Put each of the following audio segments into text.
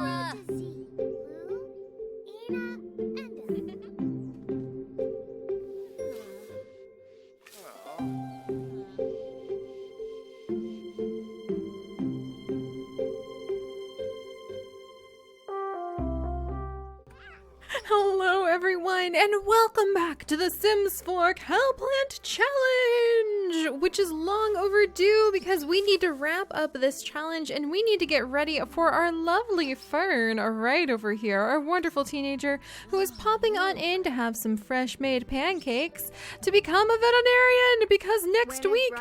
Hello everyone, and welcome back to the Sims 4 Cowplant Challenge, which is long overdue because we need to wrap up this challenge and we need to get ready for our lovely Fern right over here, our wonderful teenager who is popping on in to have some fresh made pancakes to become a veterinarian, because next week,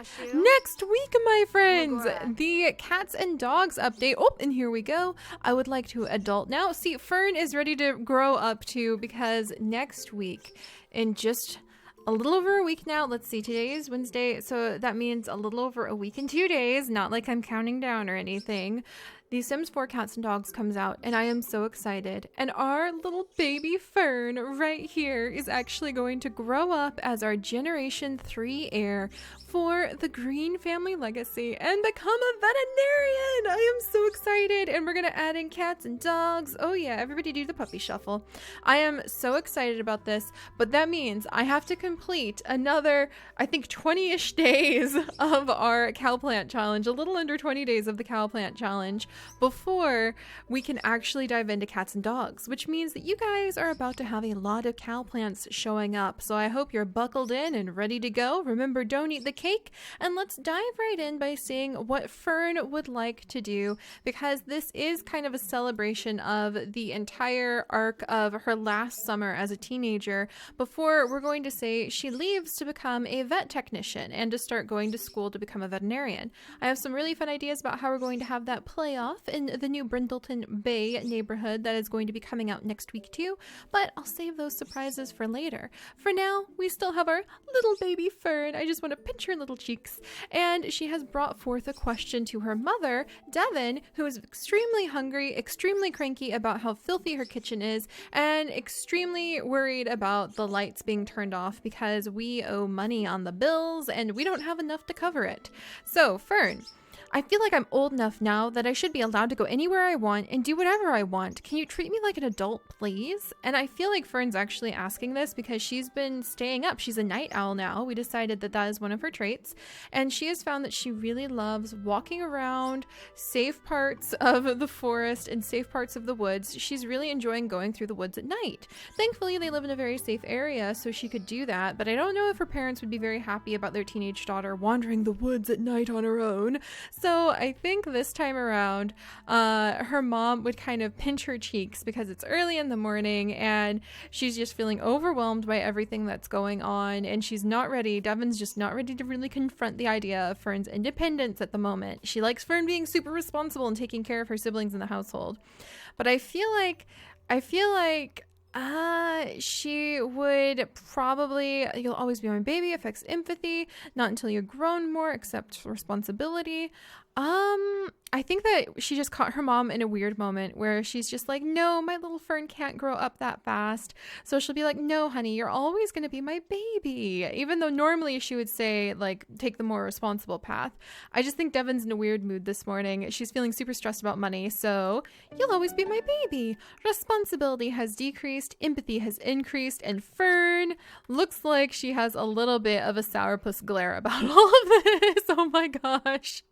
my friends, the cats and dogs update. Oh, and here we go. I would like to adult now. See, Fern is ready to grow up too, because next week, in just a little over a week now, let's see, today is Wednesday, so that means a little over a week and 2 days, not like I'm counting down or anything, The Sims 4 Cats and Dogs comes out, and I am so excited. And our little baby Fern right here is actually going to grow up as our Generation 3 heir for the Green family legacy and become a veterinarian. I am so excited. And we're going to add in cats and dogs. Oh yeah, everybody do the puppy shuffle. I am so excited about this, but that means I have to complete another, I think, 20-ish days of our Cowplant challenge, a little under 20 days of the Cowplant challenge, before we can actually dive into cats and dogs, which means that you guys are about to have a lot of Cowplants showing up. So I hope you're buckled in and ready to go. Remember, don't eat the cake, and let's dive right in by seeing what Fern would like to do, because this is kind of a celebration of the entire arc of her last summer as a teenager before we're going to say she leaves to become a vet technician and to start going to school to become a veterinarian. I have some really fun ideas about how we're going to have that play off in the new Brindleton Bay neighborhood that is going to be coming out next week too, but I'll save those surprises for later. For now, we still have our little baby Fern. I just want to pinch her little cheeks, and she has brought forth a question to her mother, Devin, who is extremely hungry, extremely cranky about how filthy her kitchen is, and extremely worried about the lights being turned off because we owe money on the bills and we don't have enough to cover it. So, Fern, I feel like I'm old enough now that I should be allowed to go anywhere I want and do whatever I want. Can you treat me like an adult, please? And I feel like Fern's actually asking this because she's been staying up. She's a night owl now. We decided that that is one of her traits. And she has found that she really loves walking around safe parts of the forest and safe parts of the woods. She's really enjoying going through the woods at night. Thankfully, they live in a very safe area, so she could do that. But I don't know if her parents would be very happy about their teenage daughter wandering the woods at night on her own. So I think this time around, her mom would kind of pinch her cheeks because it's early in the morning and she's just feeling overwhelmed by everything that's going on, and she's not ready. Devin's just not ready to really confront the idea of Fern's independence at the moment. She likes Fern being super responsible and taking care of her siblings in the household. But I feel like she would probably, you'll always be my baby, affects empathy, not until you're grown more, accept responsibility. I think that she just caught her mom in a weird moment where she's just like, no, my little Fern can't grow up that fast. So she'll be like, no, honey, you're always going to be my baby. Even though normally she would say, like, take the more responsible path. I just think Devin's in a weird mood this morning. She's feeling super stressed about money. So you'll always be my baby. Responsibility has decreased. Empathy has increased. And Fern looks like she has a little bit of a sourpuss glare about all of this. Oh my gosh.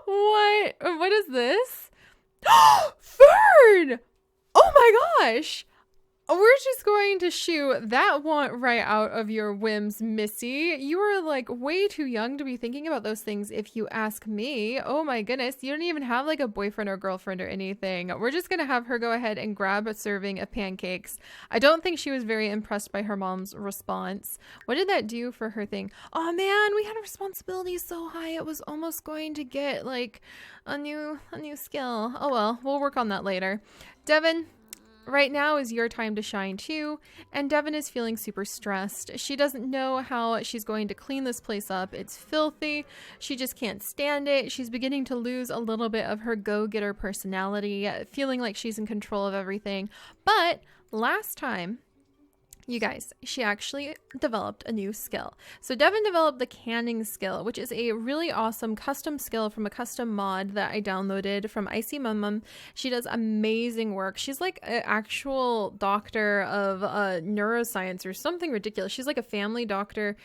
What is this? Fern! Oh my gosh! We're just going to shoot that want right out of your whims, Missy. You are like way too young to be thinking about those things if you ask me. Oh my goodness, you don't even have like a boyfriend or girlfriend or anything. We're just gonna have her go ahead and grab a serving of pancakes. I don't think she was very impressed by her mom's response. What did that do for her thing? Oh man, we had a responsibility so high it was almost going to get like a new skill. Oh well, we'll work on that later. Devin, right now is your time to shine too, and Devin is feeling super stressed. She doesn't know how she's going to clean this place up. It's filthy. She just can't stand it. She's beginning to lose a little bit of her go-getter personality, feeling like she's in control of everything. But last time, You guys, she actually developed a new skill. So Devin developed the canning skill, which is a really awesome custom skill from a custom mod that I downloaded from Icy Mum Mum. She does amazing work. She's like an actual doctor of neuroscience or something ridiculous. She's like a family doctor,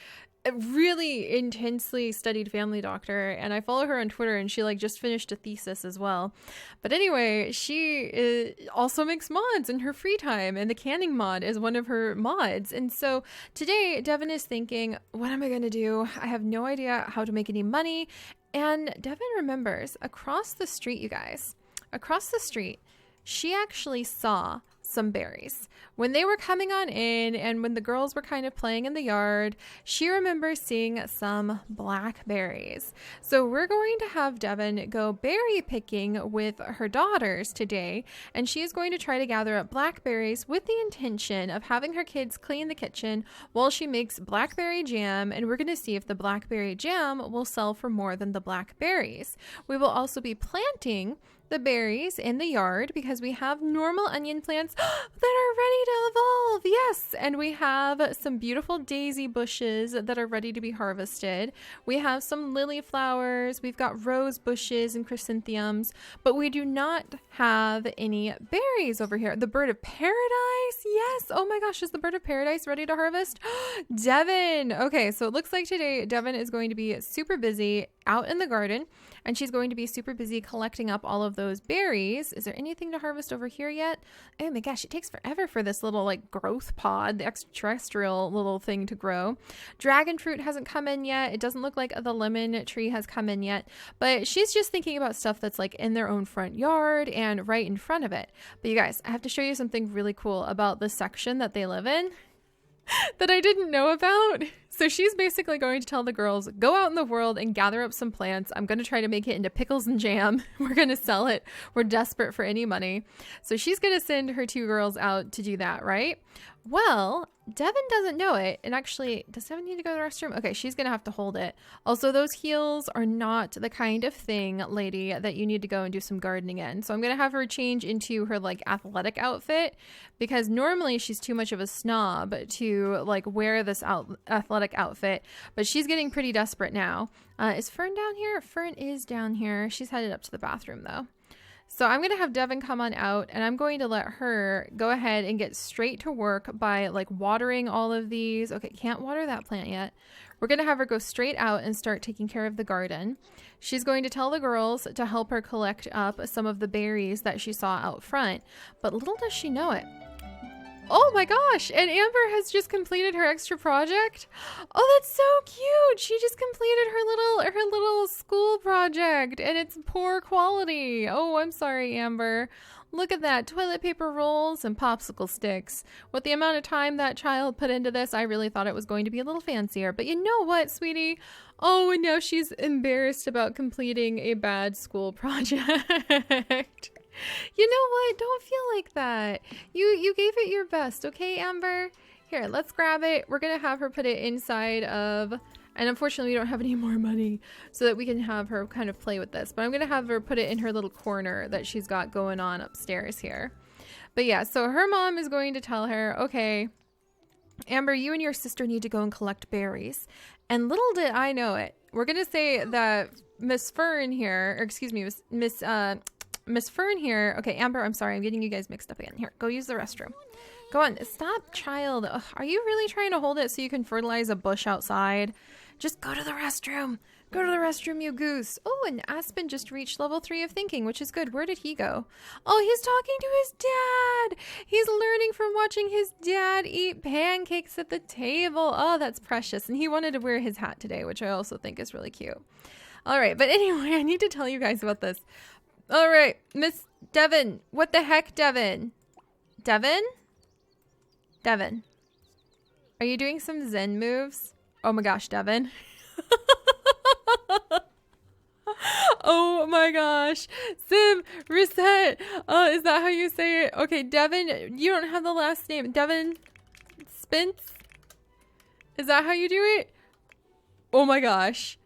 a really intensely studied family doctor, and I follow her on Twitter, and she like just finished a thesis as well. But anyway, she also makes mods in her free time, and the canning mod is one of her mods. And so today Devin is thinking, what am I going to do? I have no idea how to make any money. And Devin remembers across the street, you guys, across the street, she actually saw some berries. When they were coming on in and when the girls were kind of playing in the yard, she remembers seeing some blackberries. So we're going to have Devin go berry picking with her daughters today, and she is going to try to gather up blackberries with the intention of having her kids clean the kitchen while she makes blackberry jam, and we're going to see if the blackberry jam will sell for more than the blackberries. We will also be planting the berries in the yard because we have normal onion plants that are ready to evolve. Yes, and we have some beautiful daisy bushes that are ready to be harvested. We have some lily flowers. We've got rose bushes and chrysanthemums, but we do not have any berries over here. The bird of paradise. Yes. Oh my gosh, is the bird of paradise ready to harvest? Devin. Okay, so it looks like today Devin is going to be super busy out in the garden, and she's going to be super busy collecting up all of those berries. Is there anything to harvest over here yet? Oh my gosh, it takes forever for this little like growth pod, the extraterrestrial little thing to grow. Dragon fruit hasn't come in yet. It doesn't look like the lemon tree has come in yet, but she's just thinking about stuff that's like in their own front yard and right in front of it. But you guys, I have to show you something really cool about the section that they live in that I didn't know about. So she's basically going to tell the girls, go out in the world and gather up some plants. I'm going to try to make it into pickles and jam. We're going to sell it. We're desperate for any money. So she's going to send her two girls out to do that, right? Well, Devin doesn't know it. And actually, does Devin need to go to the restroom? Okay, she's going to have to hold it. Also, those heels are not the kind of thing, lady, that you need to go and do some gardening in. So I'm going to have her change into her like athletic outfit, because normally she's too much of a snob to like wear this athletic outfit, but she's getting pretty desperate now. Is Fern down here? Fern is down here. She's headed up to the bathroom though. So I'm going to have Devin come on out, and I'm going to let her go ahead and get straight to work by like watering all of these. Okay, can't water that plant yet. We're going to have her go straight out and start taking care of the garden. She's going to tell the girls to help her collect up some of the berries that she saw out front, but little does she know it. Oh my gosh, and Amber has just completed her extra project. Oh, that's so cute. She just completed her little school project, and it's poor quality. Oh, I'm sorry, Amber. Look at that, toilet paper rolls and popsicle sticks. With the amount of time that child put into this, I really thought it was going to be a little fancier. But you know what, sweetie? Oh, and now she's embarrassed about completing a bad school project. You know what? Don't feel like that. You gave it your best, okay, Amber? Here, let's grab it. We're going to have her put it inside of... And unfortunately, we don't have any more money so that we can have her kind of play with this. But I'm going to have her put it in her little corner that she's got going on upstairs here. But yeah, so her mom is going to tell her, okay, Amber, you and your sister need to go and collect berries. And little did I know it. We're going to say that Miss Fern here, or excuse me, Miss Fern here. Okay, Amber, I'm sorry. I'm getting you guys mixed up again. Here, go use the restroom. Go on. Stop, child. Ugh, are you really trying to hold it so you can fertilize a bush outside? Just go to the restroom. Go to the restroom, you goose. Oh, and Aspen just reached level 3 of thinking, which is good. Where did he go? Oh, he's talking to his dad. He's learning from watching his dad eat pancakes at the table. Oh, that's precious. And he wanted to wear his hat today, which I also think is really cute. All right, but anyway, I need to tell you guys about this. All right, Miss Devin. What the heck, Devin? Devin? Devin. Are you doing some Zen moves? Oh my gosh, Devin. Oh my gosh. Sim, reset. Is that how you say it? Okay, Devin, you don't have the last name. Devin Spence? Is that how you do it? Oh my gosh.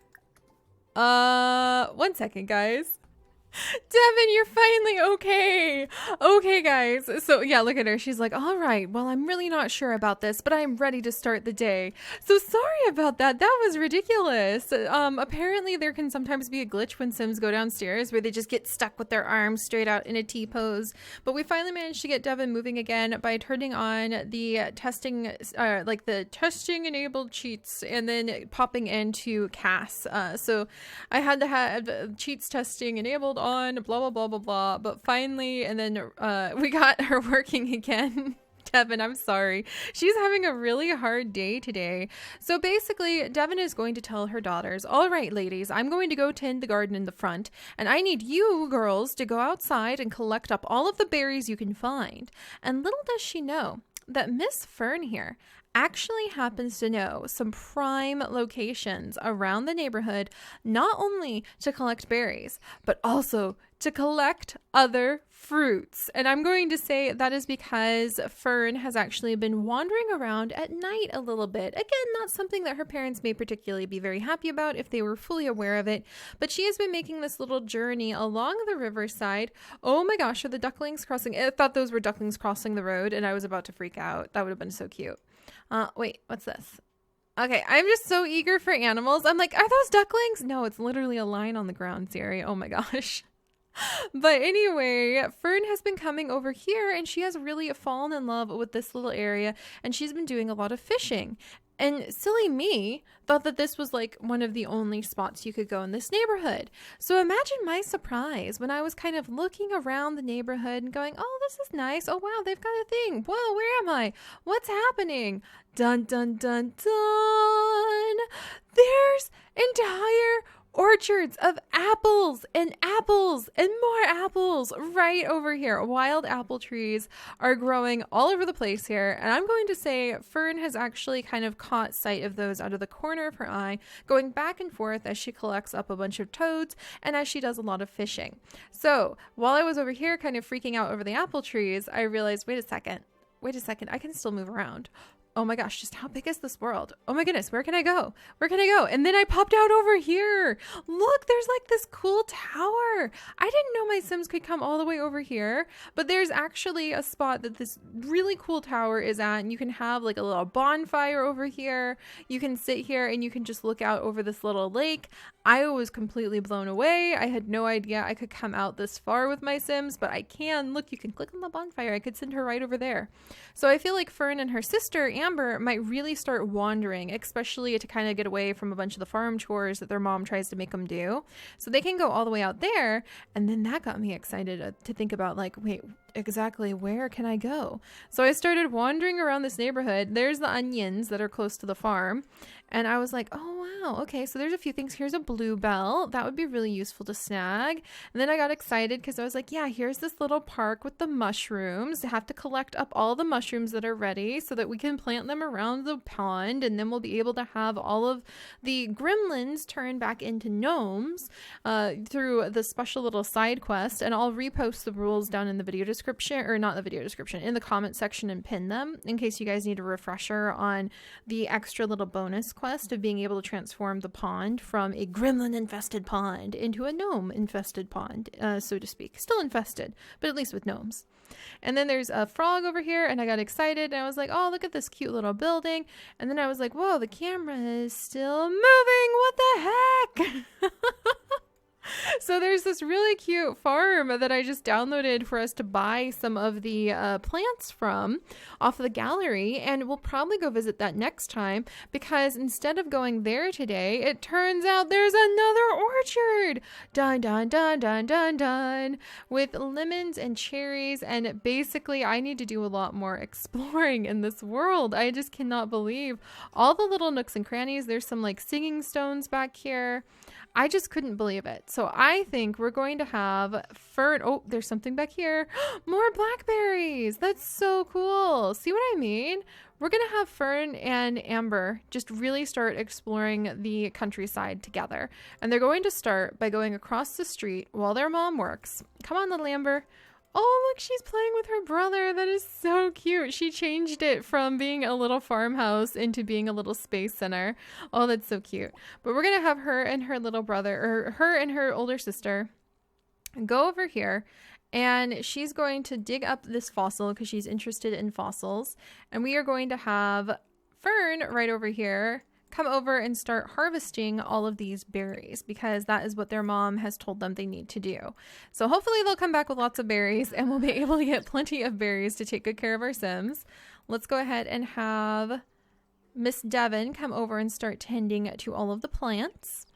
1 second, guys. Devin, you're finally okay. Okay, guys. So, yeah, look at her. She's like, all right, well, I'm really not sure about this, but I'm ready to start the day. So sorry about that. That was ridiculous. Apparently, there can sometimes be a glitch when Sims go downstairs where they just get stuck with their arms straight out in a T pose. But we finally managed to get Devin moving again by turning on the testing, like the testing enabled cheats and then popping into CAS. So I had to have cheats testing enabled on, blah, blah, blah, blah, blah. But finally, and then we got her working again. Devin, I'm sorry. She's having a really hard day today. So basically, Devin is going to tell her daughters, all right, ladies, I'm going to go tend the garden in the front, and I need you girls to go outside and collect up all of the berries you can find. And little does she know that Miss Fern here actually happens to know some prime locations around the neighborhood, not only to collect berries, but also to collect other fruits. And I'm going to say that is because Fern has actually been wandering around at night a little bit. Again, not something that her parents may particularly be very happy about if they were fully aware of it, but she has been making this little journey along the riverside. Oh my gosh, are the ducklings crossing? I thought those were ducklings crossing the road and I was about to freak out. That would have been so cute. Wait, what's this? Okay, I'm just so eager for animals. I'm like, are those ducklings? No, it's literally a line on the ground, Seri. Oh my gosh. But anyway, Fern has been coming over here and she has really fallen in love with this little area and she's been doing a lot of fishing. And silly me thought that this was like one of the only spots you could go in this neighborhood. So imagine my surprise when I was kind of looking around the neighborhood and going, oh, this is nice. Oh, wow, they've got a thing. Whoa, where am I? What's happening? Dun, dun, dun, dun. There's entire orchards of apples and more apples right over here. Wild apple trees are growing all over the place here. And I'm going to say Fern has actually kind of caught sight of those out of the corner of her eye, going back and forth as she collects up a bunch of toads and as she does a lot of fishing. So while I was over here kind of freaking out over the apple trees, I realized, wait a second, I can still move around. Oh my gosh, just how big is this world? Oh my goodness, where can I go? Where can I go? And then I popped out over here. Look, there's like this cool tower. I didn't know my Sims could come all the way over here, but there's actually a spot that this really cool tower is at, and you can have like a little bonfire over here. You can sit here and you can just look out over this little lake. I was completely blown away. I had no idea I could come out this far with my Sims, but I can. Look, you can click on the bonfire. I could send her right over there. So I feel like Fern and her sister, Amber, might really start wandering, especially to kind of get away from a bunch of the farm chores that their mom tries to make them do. So they can go all the way out there. And then that got me excited to think about like, wait, exactly where can I go? So I started wandering around this neighborhood. There's the onions that are close to the farm. And I was like, oh, wow. Okay, so there's a few things. Here's a bluebell. That would be really useful to snag. And then I got excited because I was like, yeah, here's this little park with the mushrooms. I have to collect up all the mushrooms that are ready so that we can plant them around the pond. And then we'll be able to have all of the gremlins turn back into gnomes through the special little side quest. And I'll repost the rules down in the video description, or not the video description, in the comment section and pin them in case you guys need a refresher on the extra little bonus quest of being able to transform the pond from a gremlin infested pond into a gnome infested pond, so to speak. Still infested, but at least with gnomes. And then there's a frog over here, and I got excited and I was like, oh, look at this cute little building. And then I was like, whoa, the camera is still moving. What the heck? So there's this really cute farm that I just downloaded for us to buy some of the plants from off of the gallery, and we'll probably go visit that next time because instead of going there today, it turns out there's another orchard. Dun, dun, dun, dun, dun, dun, with lemons and cherries, and basically I need to do a lot more exploring in this world. I just cannot believe all the little nooks and crannies. There's some like singing stones back here. I just couldn't believe it. So I think we're going to have Fern. Oh, there's something back here. More blackberries. That's so cool. See what I mean? We're going to have Fern and Amber just really start exploring the countryside together. And they're going to start by going across the street while their mom works. Come on, little Amber. Oh, look, she's playing with her brother. That is so cute. She changed it from being a little farmhouse into being a little space center. Oh, that's so cute. But we're going to have her and her little brother, or her and her older sister, go over here, and she's going to dig up this fossil because she's interested in fossils. And we are going to have Fern right over here come over and start harvesting all of these berries because that is what their mom has told them they need to do. So hopefully they'll come back with lots of berries and we'll be able to get plenty of berries to take good care of our Sims. Let's go ahead and have Miss Devon come over and start tending to all of the plants.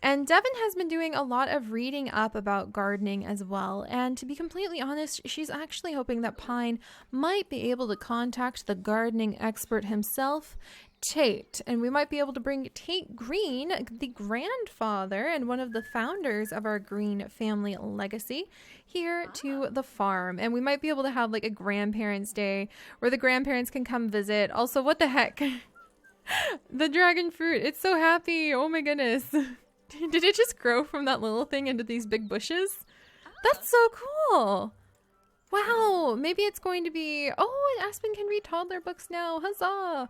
And Devon has been doing a lot of reading up about gardening as well. And to be completely honest, she's actually hoping that Pine might be able to contact the gardening expert himself, Tate. And we might be able to bring Tate Green, the grandfather and one of the founders of our Green family legacy, here to the farm. And we might be able to have like a grandparents' day where the grandparents can come visit. Also, what the heck? The dragon fruit. It's so happy. Oh my goodness. Did it just grow from that little thing into these big bushes? That's so cool. Wow. Maybe it's going to be... Oh, and Aspen can read toddler books now. Huzzah.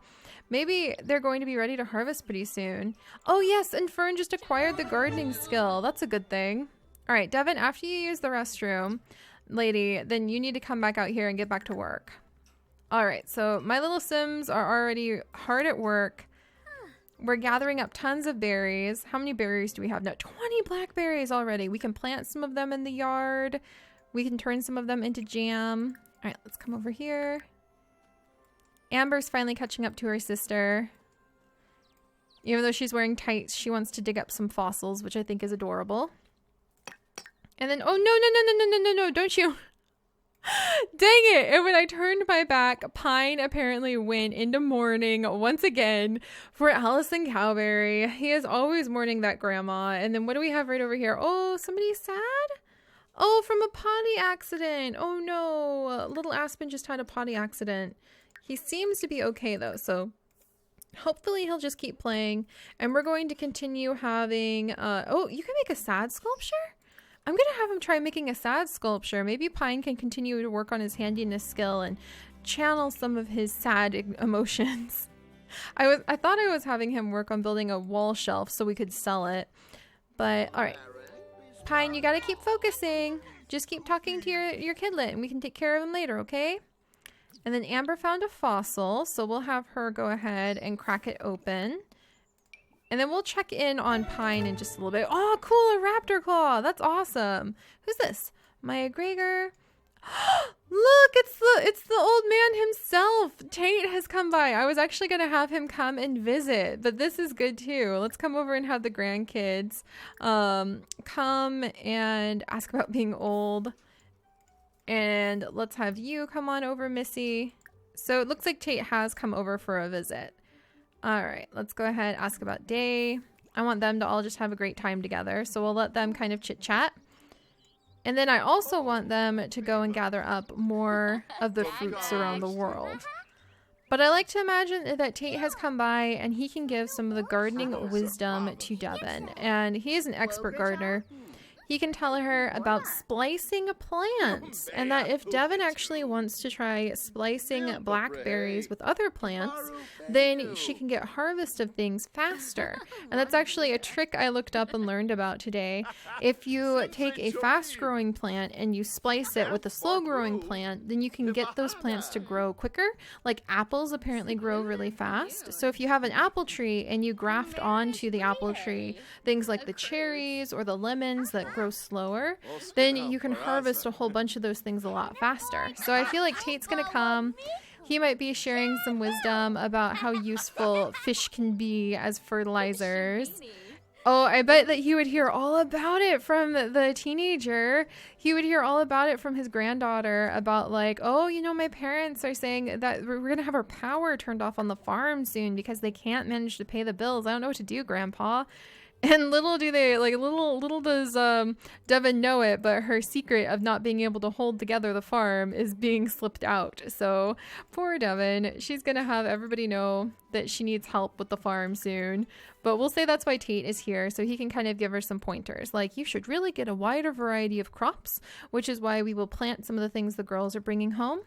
Maybe they're going to be ready to harvest pretty soon. Oh, yes. And Fern just acquired the gardening skill. That's a good thing. All right, Devon, after you use the restroom, lady, then you need to come back out here and get back to work. All right. So my little Sims are already hard at work. We're gathering up tons of berries. How many berries do we have now? 20 blackberries already. We can plant some of them in the yard. We can turn some of them into jam. All right, let's come over here. Amber's finally catching up to her sister. Even though she's wearing tights, she wants to dig up some fossils, which I think is adorable. And then, oh, no, don't you... Dang it! And when I turned my back, Pine apparently went into mourning once again for Allison Cowberry. He is always mourning that grandma. And then what do we have right over here? Oh, somebody's sad? Oh, from a potty accident. Oh no, little Aspen just had a potty accident. He seems to be okay though, so hopefully he'll just keep playing. And we're going to continue having, oh, you can make a sad sculpture? I'm going to have him try making a sad sculpture. Maybe Pine can continue to work on his handiness skill and channel some of his sad emotions. I thought I was having him work on building a wall shelf so we could sell it. But, all right. Pine, you got to keep focusing. Just keep talking to your kidlet and we can take care of him later, okay? And then Amber found a fossil, so we'll have her go ahead and crack it open. And then we'll check in on Pine in just a little bit. Oh, cool, a raptor claw. That's awesome. Who's this? Maya Gregor. Look, it's the old man himself. Tate has come by. I was actually going to have him come and visit, but this is good too. Let's come over and have the grandkids come and ask about being old. And let's have you come on over, Missy. So it looks like Tate has come over for a visit. All right, let's go ahead and ask about Day. I want them to all just have a great time together, so we'll let them kind of chit-chat. And then I also want them to go and gather up more of the fruits around the world. But I like to imagine that Tate has come by and he can give some of the gardening wisdom to Devon. And he is an expert gardener. He can tell her about splicing plants, and that if Devon actually wants to try splicing blackberries with other plants, then she can get harvest of things faster. And that's actually a trick I looked up and learned about today. If you take a fast-growing plant and you splice it with a slow-growing plant, then you can get those plants to grow quicker. Like apples apparently grow really fast. So if you have an apple tree and you graft onto the apple tree things like the cherries or the lemons that grow slower, then you can harvest a whole bunch of those things a lot faster. So I feel like Tate's gonna come. He might be sharing some wisdom about how useful fish can be as fertilizers. Oh, I bet that he would hear all about it from the teenager. He would hear all about it from his granddaughter about like, oh, you know, my parents are saying that we're going to have our power turned off on the farm soon because they can't manage to pay the bills. I don't know what to do, Grandpa. And little do they, like, little does Devon know it, but her secret of not being able to hold together the farm is being slipped out. So poor Devon, she's going to have everybody know that she needs help with the farm soon. But we'll say that's why Tate is here, so he can kind of give her some pointers. Like, you should really get a wider variety of crops, which is why we will plant some of the things the girls are bringing home.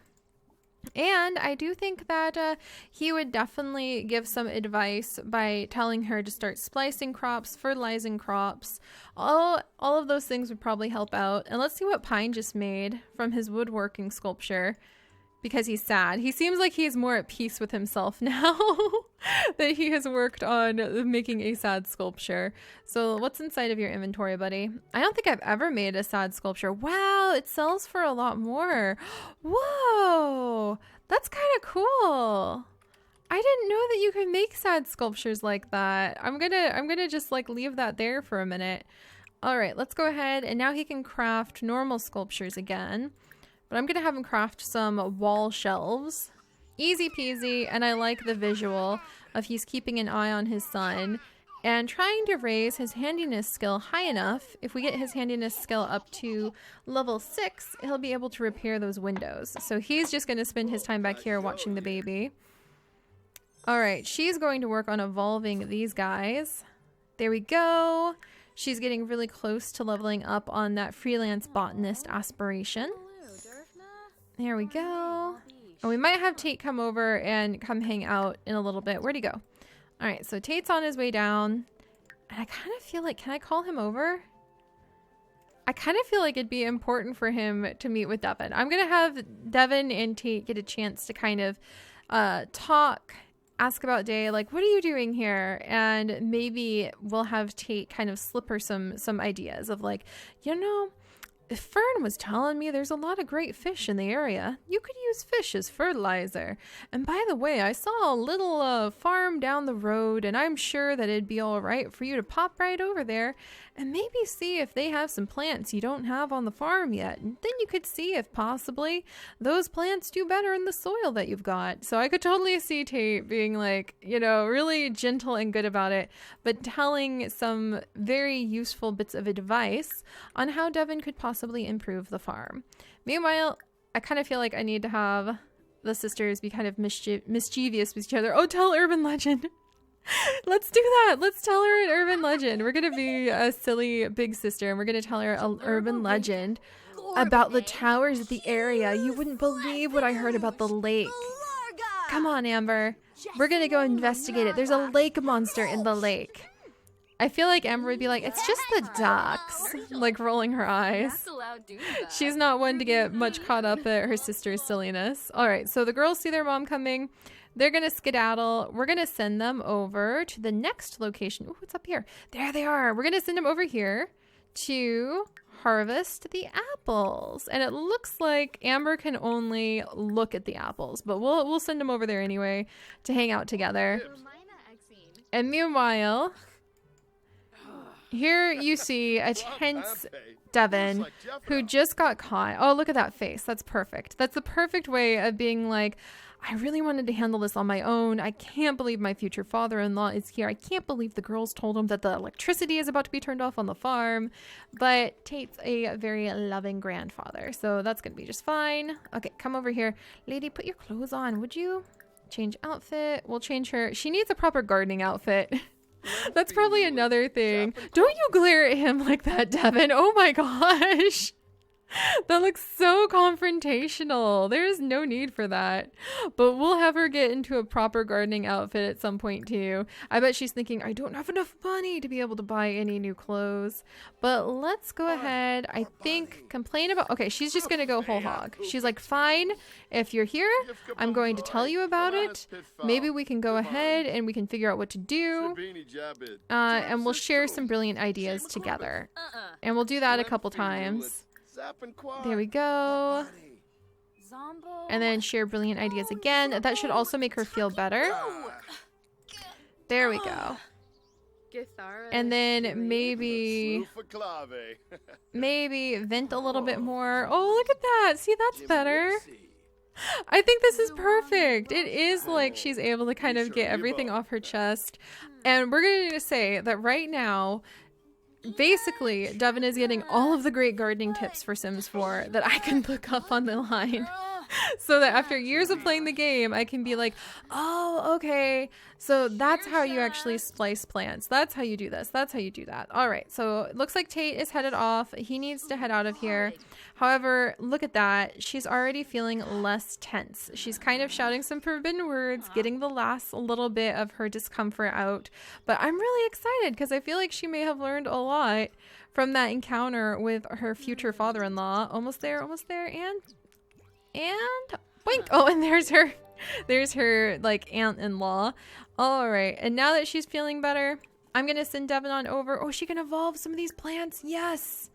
And I do think that he would definitely give some advice by telling her to start splicing crops, fertilizing crops. All of those things would probably help out. And let's see what Pine just made from his woodworking sculpture, because he's sad. He seems like he's more at peace with himself now that he has worked on making a sad sculpture. So what's inside of your inventory, buddy? I don't think I've ever made a sad sculpture. Wow, it sells for a lot more. Whoa, that's kind of cool. I didn't know that you could make sad sculptures like that. I'm gonna just like leave that there for a minute. All right, let's go ahead, and now he can craft normal sculptures again. But I'm going to have him craft some wall shelves. Easy peasy, and I like the visual of he's keeping an eye on his son and trying to raise his handiness skill high enough. If we get his handiness skill up to level 6, he'll be able to repair those windows. So he's just going to spend his time back here watching the baby. All right, she's going to work on evolving these guys. There we go. She's getting really close to leveling up on that freelance botanist aspiration. There we go. And we might have Tate come over and come hang out in a little bit. Where'd he go? All right, so Tate's on his way down. And I kind of feel like, can I call him over? I kind of feel like it'd be important for him to meet with Devin. I'm going to have Devin and Tate get a chance to kind of talk, ask about day, like, what are you doing here? And maybe we'll have Tate kind of slip her some ideas of like, you know, Fern was telling me there's a lot of great fish in the area. You could use fish as fertilizer. And by the way, I saw a little farm down the road, and I'm sure that it'd be all right for you to pop right over there and maybe see if they have some plants you don't have on the farm yet. And then you could see if possibly those plants do better in the soil that you've got. So I could totally see Tate being like, you know, really gentle and good about it, but telling some very useful bits of advice on how Devin could possibly improve the farm. Meanwhile, I kind of feel like I need to have the sisters be kind of mischievous with each other. Oh, tell urban legend. Let's do that. Let's tell her an urban legend. We're going to be a silly big sister, and we're going to tell her an urban legend about the towers of the area. You wouldn't believe what I heard about the lake. Come on, Amber. We're going to go investigate it. There's a lake monster in the lake. I feel like Amber would be like, it's just the ducks, like rolling her eyes. She's not one to get much caught up at her sister's silliness. All right, so the girls see their mom coming. They're going to skedaddle. We're going to send them over to the next location. Ooh, what's up here? There they are. We're going to send them over here to harvest the apples. And it looks like Amber can only look at the apples, but we'll send them over there anyway to hang out together. And meanwhile, here you see a tense Devin who just got caught. Oh, look at that face. That's perfect. That's the perfect way of being like, I really wanted to handle this on my own. I can't believe my future father-in-law is here. I can't believe the girls told him that the electricity is about to be turned off on the farm. But Tate's a very loving grandfather, so that's going to be just fine. Okay, come over here. Lady, put your clothes on, would you? Change outfit. We'll change her. She needs a proper gardening outfit. That's probably another thing. Don't you glare at him like that, Devin. Oh my gosh. That looks so confrontational. There is no need for that. But we'll have her get into a proper gardening outfit at some point too. I bet she's thinking, I don't have enough money to be able to buy any new clothes. But let's go ahead. I think complain about... Okay, she's just going to go whole hog. She's like, fine, if you're here, I'm going to tell you about it. Maybe we can go ahead and we can figure out what to do. And we'll share some brilliant ideas together. And we'll do that a couple times. There we go. And then share brilliant ideas again. That should also make her feel better. There we go. And then maybe vent a little bit more. Oh, look at that. See, that's better. I think this is perfect. It is like she's able to kind of get everything off her chest. And we're going to say that right now, basically, Devin is getting all of the great gardening tips for Sims 4 that I can look up on the line. So that after years of playing the game, I can be like, oh, okay. So that's how you actually splice plants. That's how you do this. That's how you do that. All right. So it looks like Tate is headed off. He needs to head out of here. However, look at that. She's already feeling less tense. She's kind of shouting some forbidden words, getting the last little bit of her discomfort out. But I'm really excited because I feel like she may have learned a lot from that encounter with her future father-in-law. Almost there, and boink. Oh, and there's her like aunt-in-law. All right, and now that she's feeling better, I'm gonna send Devin on over. Oh, she can evolve some of these plants. Yes,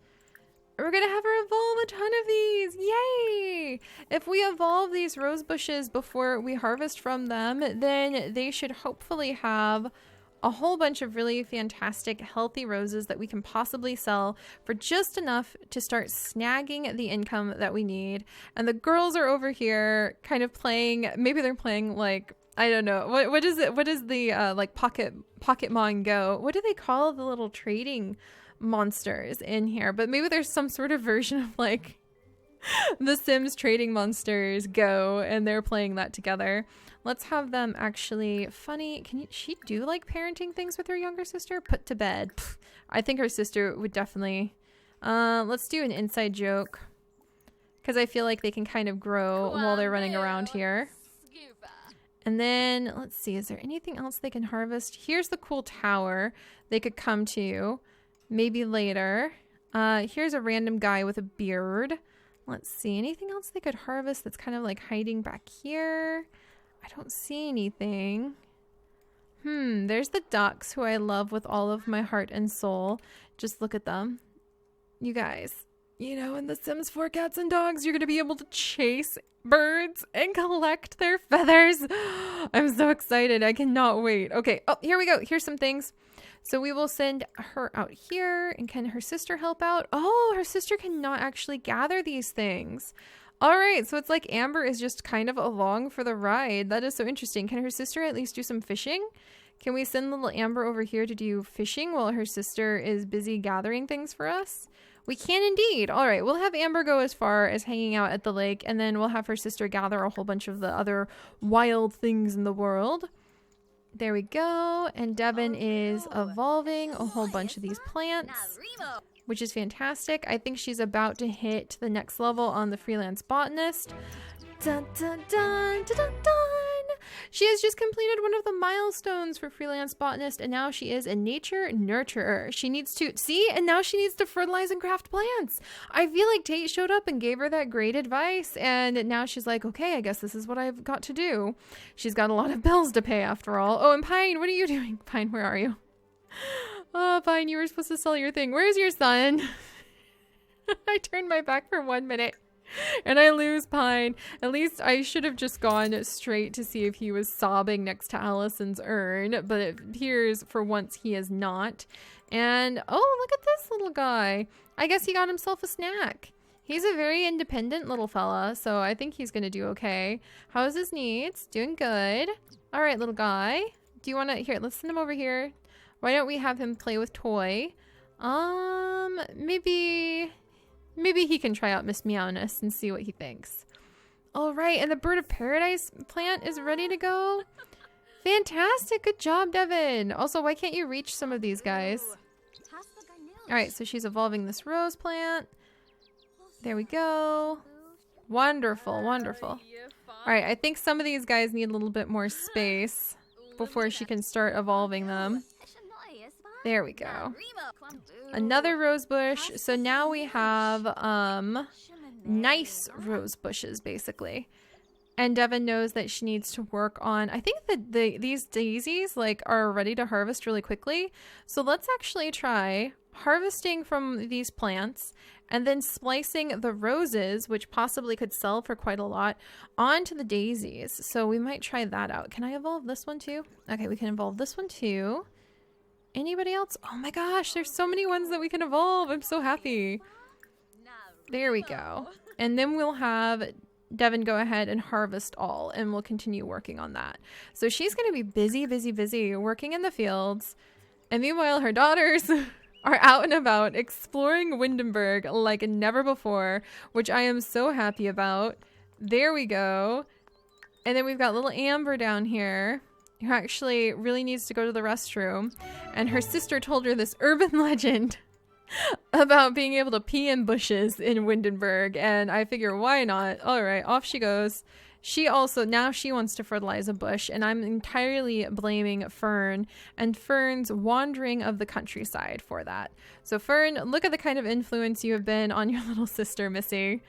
we're gonna have her evolve a ton of these. Yay! If we evolve these rose bushes before we harvest from them, then they should hopefully have a whole bunch of really fantastic healthy roses that we can possibly sell for just enough to start snagging the income that we need. And the girls are over here kind of playing, maybe they're playing like, I don't know, what is it? What is the like Pocketmon Go? What do they call the little trading monsters in here? But maybe there's some sort of version of like the Sims trading monsters Go, and they're playing that together. Let's have them actually funny. She do like parenting things with her younger sister? Put to bed. Pfft, I think her sister would definitely. Let's do an inside joke, because I feel like they can kind of grow while they're running around here. And then let's see, is there anything else they can harvest? Here's the cool tower they could come to maybe later. Here's a random guy with a beard. Let's see, anything else they could harvest that's kind of like hiding back here? I don't see anything. There's the ducks, who I love with all of my heart and soul. Just look at them. You guys, you know, in The Sims 4 Cats and Dogs, you're going to be able to chase birds and collect their feathers. I'm so excited. I cannot wait. Okay. Oh, here we go. Here's some things. So we will send her out here. And can her sister help out? Oh, her sister cannot actually gather these things. All right. So it's like Amber is just kind of along for the ride. That is so interesting. Can her sister at least do some fishing? Can we send little Amber over here to do fishing while her sister is busy gathering things for us? We can indeed. All right. We'll have Amber go as far as hanging out at the lake, and then we'll have her sister gather a whole bunch of the other wild things in the world. There we go. And Devin is evolving a whole bunch of these plants, which is fantastic. I think she's about to hit the next level on the freelance botanist. Dun, dun, dun, dun, dun, dun. She has just completed one of the milestones for freelance botanist, and now she is a nature nurturer. She needs to see, and now she needs to fertilize and craft plants. I feel like Tate showed up and gave her that great advice, and now she's like, okay, I guess this is what I've got to do. She's got a lot of bills to pay after all. Oh, and Pine, what are you doing? Pine, where are you? Oh, Pine, you were supposed to sell your thing. Where's your son? I turned my back for 1 minute. And I lose Pine. At least I should have just gone straight to see if he was sobbing next to Allison's urn, but it appears for once he is not. And oh, look at this little guy. I guess he got himself a snack. He's a very independent little fella, so I think he's gonna do okay. How's his needs? Doing good. All right, little guy. Do you want to, here, let's send him over here. Why don't we have him play with Toy? Maybe he can try out Miss Meowness and see what he thinks. All right, and the Bird of Paradise plant is ready to go. Fantastic, good job, Devin. Also, why can't you reach some of these guys? All right, so she's evolving this rose plant. There we go. Wonderful, wonderful. All right, I think some of these guys need a little bit more space before she can start evolving them. There we go. Another rose bush. So now we have nice rose bushes, basically. And Devin knows that she needs to work on, I think that these daisies like are ready to harvest really quickly. So let's actually try harvesting from these plants and then splicing the roses, which possibly could sell for quite a lot, onto the daisies. So we might try that out. Can I evolve this one too? Okay, we can evolve this one too. Anybody else? Oh my gosh, there's so many ones that we can evolve. I'm so happy. There we go. And then we'll have Devin go ahead and harvest all, and we'll continue working on that. So she's going to be busy, busy, busy working in the fields. And meanwhile, her daughters are out and about exploring Windenburg like never before, which I am so happy about. There we go. And then we've got little Amber down here, who actually really needs to go to the restroom. And her sister told her this urban legend about being able to pee in bushes in Windenburg. And I figure, why not? All right, off she goes. She also, now she wants to fertilize a bush, and I'm entirely blaming Fern and Fern's wandering of the countryside for that. So Fern, look at the kind of influence you have been on your little sister, Missy.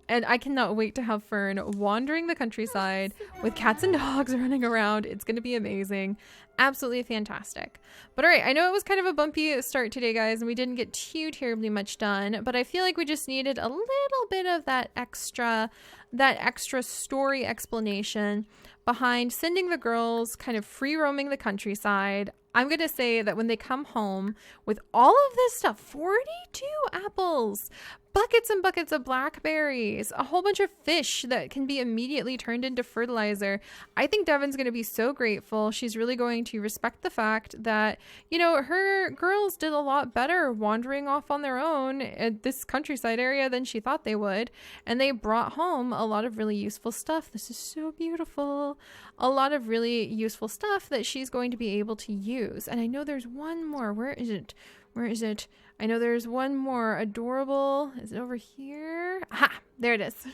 And I cannot wait to have Fern wandering the countryside with cats and dogs running around. It's going to be amazing. Absolutely fantastic. But all right, I know it was kind of a bumpy start today, guys, and we didn't get too terribly much done, but I feel like we just needed a little bit of that extra story explanation behind sending the girls kind of free roaming the countryside. I'm going to say that when they come home with all of this stuff, 42 apples, buckets and buckets of blackberries, a whole bunch of fish that can be immediately turned into fertilizer, I think Devon's going to be so grateful. She's really going to respect the fact that, you know, her girls did a lot better wandering off on their own at this countryside area than she thought they would. And they brought home a lot of really useful stuff. This is so beautiful. A lot of really useful stuff that she's going to be able to use. And I know there's one more. Where is it? Where is it? I know there's one more adorable. Is it over here? Aha, there it is.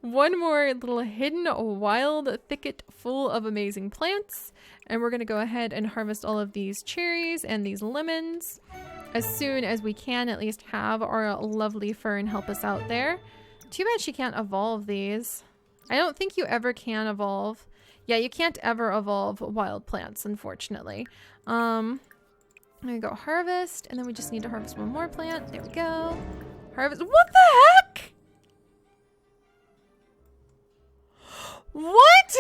One more little hidden wild thicket full of amazing plants. And we're going to go ahead and harvest all of these cherries and these lemons as soon as we can at least have our lovely Fern help us out there. Too bad she can't evolve these. I don't think you ever can evolve. Yeah, you can't ever evolve wild plants, unfortunately. I'm gonna go harvest, and then we just need to harvest one more plant. There we go. Harvest. What the heck? What?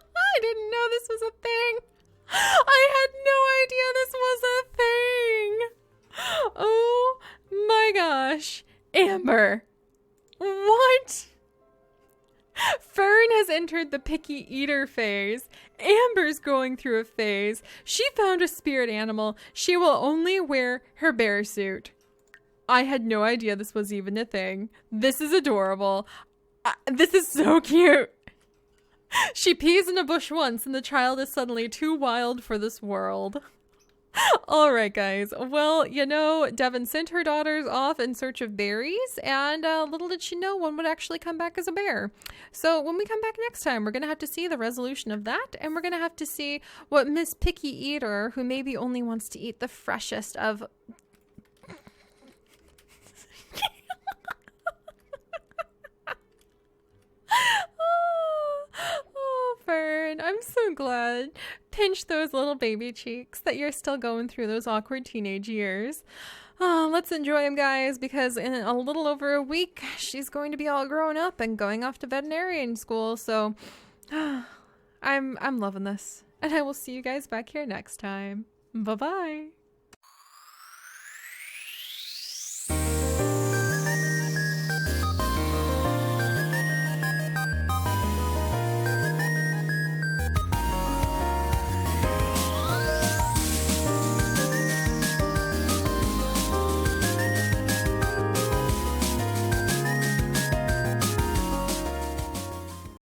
I didn't know this was a thing. I had no idea this was a thing. Oh my gosh. Amber. What? Fern has entered the picky eater phase. Amber's going through a phase. She found a spirit animal. She will only wear her bear suit. I had no idea this was even a thing. This is adorable. This is so cute. She pees in a bush once and the child is suddenly too wild for this world. All right, guys. Well, you know, Devon sent her daughters off in search of berries, and little did she know one would actually come back as a bear. So when we come back next time, we're going to have to see the resolution of that, and we're going to have to see what Miss Picky Eater, who maybe only wants to eat the freshest of... Fern, I'm so glad. Pinch those little baby cheeks that you're still going through those awkward teenage years. Oh, let's enjoy them, guys, because in a little over a week, she's going to be all grown up and going off to veterinarian school. So I'm loving this. And I will see you guys back here next time. Bye-bye.